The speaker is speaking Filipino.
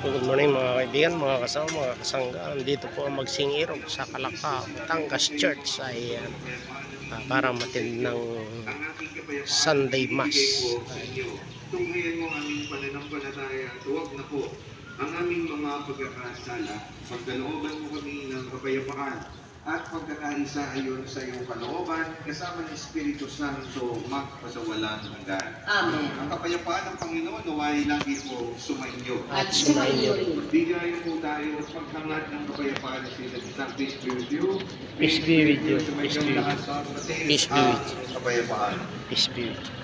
Good morning mga kaibigan, mga kasama, mga kasangga. Dito po ang magsingirog sa Calacao, Batangas Church ay para matindi ng Sunday Mass. Tunghayan mo aming pananampalataya at huwag na po ang aming mga pagkakasala. Pagkalooban mo kami ng kapayapaan at pagkakaisa ayon sa iyong kalooban kasama ng Espiritu Santo magpasawalang hanggan. Amen. Ang kapayapaan ng Panginoon naway lagi po sumainyo. At sumainyo. Bigay po tayo paghangat ng kapayapaan sila sa Peace be with you. Peace be with you. Peace be with you. Peace be with you. Peace be with you. Kapayapaan. Peace be with you.